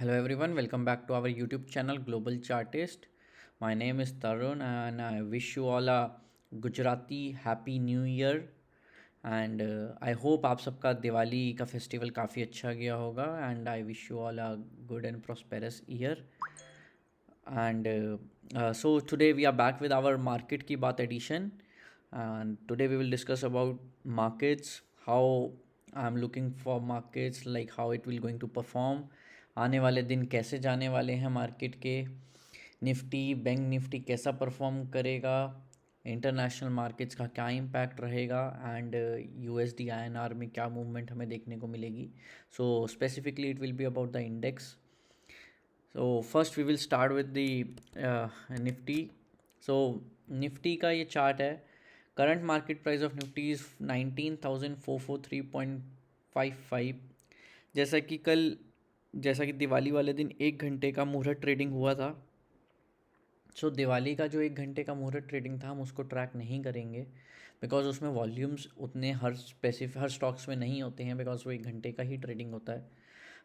Hello everyone, welcome back to our YouTube channel Global Chartist. My name is Tarun and I wish you all a Gujarati Happy New Year and I hope आप सबका दिवाली का festival काफ़ी अच्छा गया होगा and I wish you all a good and prosperous year. And so today we are back with our Market Ki Baat edition and today we will discuss about markets, how I'm looking for markets, like how it will going to perform, आने वाले दिन कैसे जाने वाले हैं market के, Nifty bank Nifty कैसा perform करेगा, इंटरनेशनल मार्केट्स का क्या इम्पैक्ट रहेगा एंड यूएसडी आईएनआर में क्या मूवमेंट हमें देखने को मिलेगी. So specifically it will be about the index. So first we will start with the Nifty. So Nifty का ये चार्ट है. Current market price of Nifty is 19,443.55. जैसा कि दिवाली वाले दिन 1 घंटे का मुहूर्त ट्रेडिंग हुआ था. सो दिवाली का जो 1 घंटे का मुहूर्त ट्रेडिंग था हम उसको ट्रैक नहीं करेंगे बिकॉज उसमें वॉल्यूम्स उतने हर स्टॉक्स में नहीं होते हैं बिकॉज वो 1 घंटे का ही ट्रेडिंग होता है.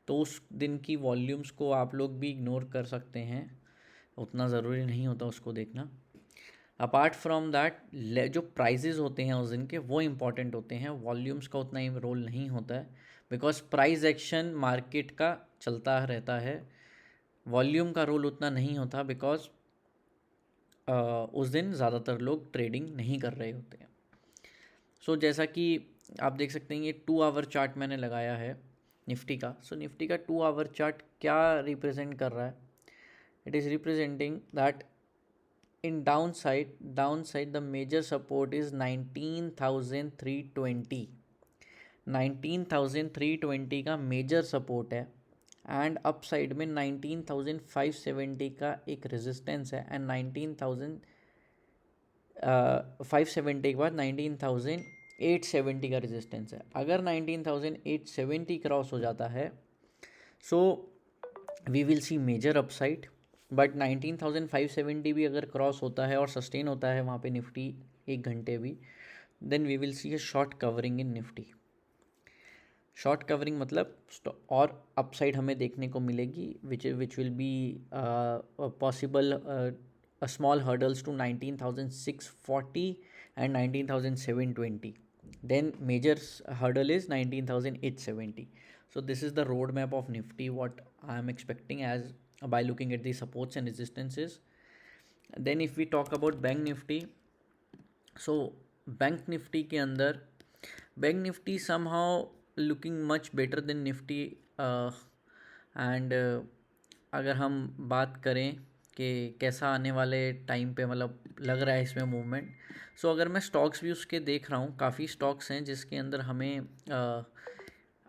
तो उस दिन की वॉल्यूम्स को आप लोग भी इग्नोर कर सकते हैं, उतना ज़रूरी नहीं होता उसको देखना. अपार्ट फ्रॉम दैट जो प्राइजेज़ होते हैं उस दिन के वो इम्पॉर्टेंट होते हैं, वॉल्यूम्स का उतना ही रोल नहीं होता है बिकॉज प्राइस एक्शन मार्केट का चलता रहता है, वॉल्यूम का रोल उतना नहीं होता बिकॉज उस दिन ज़्यादातर लोग ट्रेडिंग नहीं कर रहे होते हैं. सो जैसा कि आप देख सकते हैं ये 2 आवर चार्ट मैंने लगाया है निफ्टी का. सो निफ्टी का 2 आवर चार्ट क्या रिप्रेजेंट कर रहा है? It is representing that in downside the major support is 19,320. 19,320 का मेजर सपोर्ट है एंड अपसाइड में 19,570 का एक रेजिस्टेंस है एंड 19,570 के बाद 19,870 का रेजिस्टेंस है. अगर 19,870 क्रॉस हो जाता है so we will see major upside, but 19,570 भी अगर क्रॉस होता है और सस्टेन होता है वहाँ पे निफ्टी 1 घंटे भी, then we will see a short covering in Nifty. Short covering मतलब और अपसाइड हमें देखने को मिलेगी which will be possible small hurdles to 19,640 and 19,720. then major hurdle is 19,870. So this is the roadmap of Nifty what I am expecting as by looking at the supports and resistances. Then if we talk about Bank Nifty, so Bank Nifty के अंदर Bank Nifty somehow looking much better than Nifty and अगर हम बात करें कि कैसा आने वाले टाइम पे मतलब लग रहा है इसमें मूवमेंट. सो अगर मैं स्टॉक्स भी उसके देख रहा हूँ, काफ़ी स्टॉक्स हैं जिसके अंदर हमें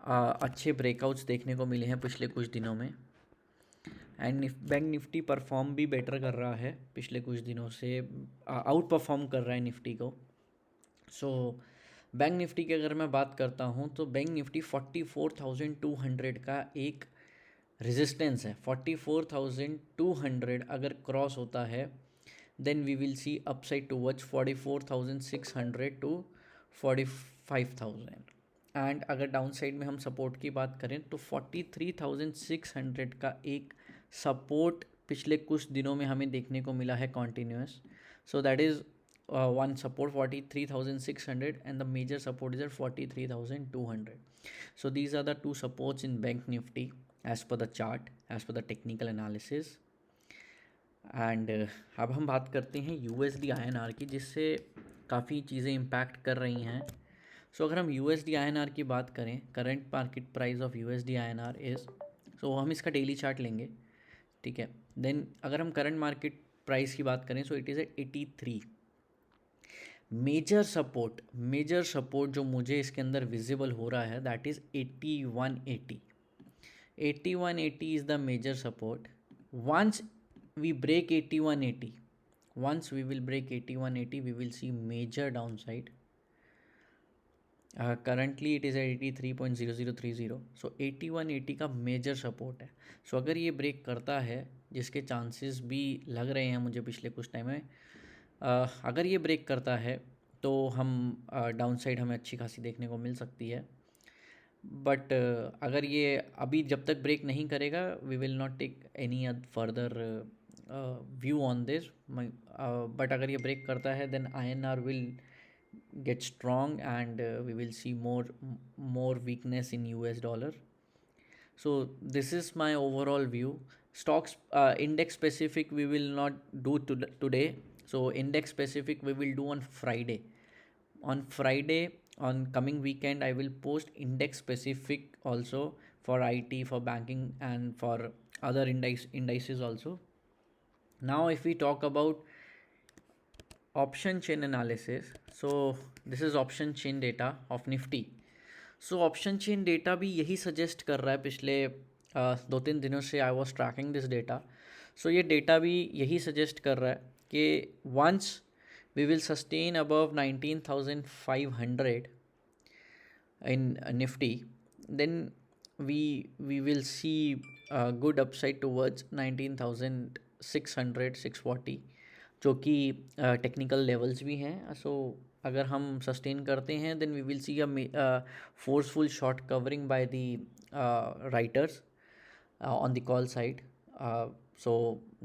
अच्छे ब्रेकआउट्स देखने को मिले हैं पिछले कुछ दिनों में एंड बैंक निफ्टी परफॉर्म भी बेटर कर रहा है पिछले कुछ दिनों से, आउट परफॉर्म कर रहा है निफ्टी को. सो बैंक निफ्टी की अगर मैं बात करता हूँ तो बैंक निफ्टी 44,200 का एक रेजिस्टेंस है. 44,200 अगर क्रॉस होता है then we will see upside towards 44,600 to 45,000 and अगर डाउन साइड में हम सपोर्ट की बात करें तो 43,600 का एक सपोर्ट पिछले कुछ दिनों में हमें देखने को मिला है continuous. So that is one support 43,600 and the major support is at 43,200. So these are the two supports in Bank Nifty as per the chart, as per the technical analysis. And अब हम बात करते हैं USD INR की जिससे काफ़ी चीज़ें impact कर रही हैं. सो अगर हम USD INR की बात करें, current market price of USD INR is, so हम इसका डेली चार्ट लेंगे, ठीक है. देन अगर हम करंट मार्केट प्राइस की बात करें so it is at 83. Major support जो मुझे इसके अंदर विजिबल हो रहा है that is 8180. 8180 is the major support. once we break 8180, once we will break 8180 we will see major downside. Currently it is at 83.0030. So 8180 का मेजर सपोर्ट है. सो अगर ये ब्रेक करता है जिसके चांसेस भी लग रहे हैं मुझे पिछले कुछ टाइम में, अगर ये ब्रेक करता है तो हम डाउन साइड हमें अच्छी खासी देखने को मिल सकती है. बट अगर ये अभी जब तक ब्रेक नहीं करेगा, we will not take any further view on this. But अगर ये ब्रेक करता है then INR will get strong, and we will see more weakness in US dollar. So this is my overall view. Stocks, index specific we will not do today. So index specific we will do on Friday. On Friday, on coming weekend, I will post index specific also for IT, for banking, and for other indices also. Now if we talk about option chain analysis, so this is option chain data of Nifty. So option chain data भी यही suggest कर रहा है। पिछले 2-3 दिनों से I was tracking this data. So ये data भी यही सजेस्ट कर रहा है कि once we will sustain above 19,500 in Nifty, then we will see a good upside towards 19,600 640, जो कि टेक्निकल लेवल्स भी हैं। सो अगर हम सस्टेन करते हैं then we will see a forceful short covering by the writers on the call side. So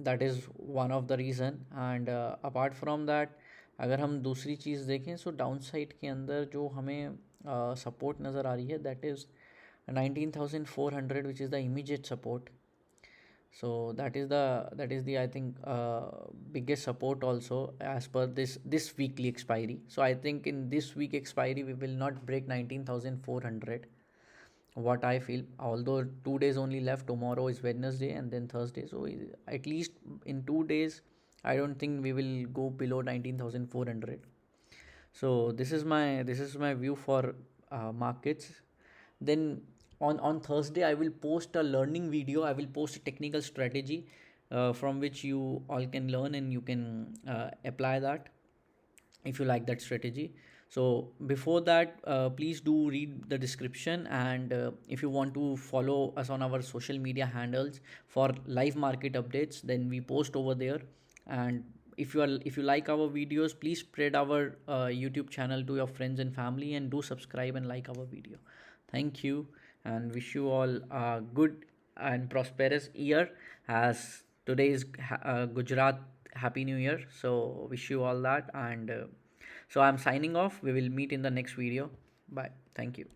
that is one of the reason, and apart from that, अगर हम दूसरी चीज़ देखें सो डाउन साइड के अंदर जो हमें सपोर्ट नज़र आ रही है that is 19,400 which is the immediate support. So that is the I think biggest support also as per this weekly expiry. So I think in this week expiry we will not break 19,400, what I feel. Although 2 days only left, tomorrow is Wednesday and then Thursday, so at least in 2 days I don't think we will go below 19,400. So this is my view for markets. Then on Thursday I will post a learning video. I will post a technical strategy from which you all can learn, and you can apply that if you like that strategy. So before that, please do read the description, and if you want to follow us on our social media handles for live market updates, then we post over there. And if you like our videos, please spread our YouTube channel to your friends and family, and do subscribe and like our video. Thank you, and wish you all a good and prosperous year, as today is Gujarat Happy New Year. So wish you all that, and so I'm signing off. We will meet in the next video. Bye. Thank you.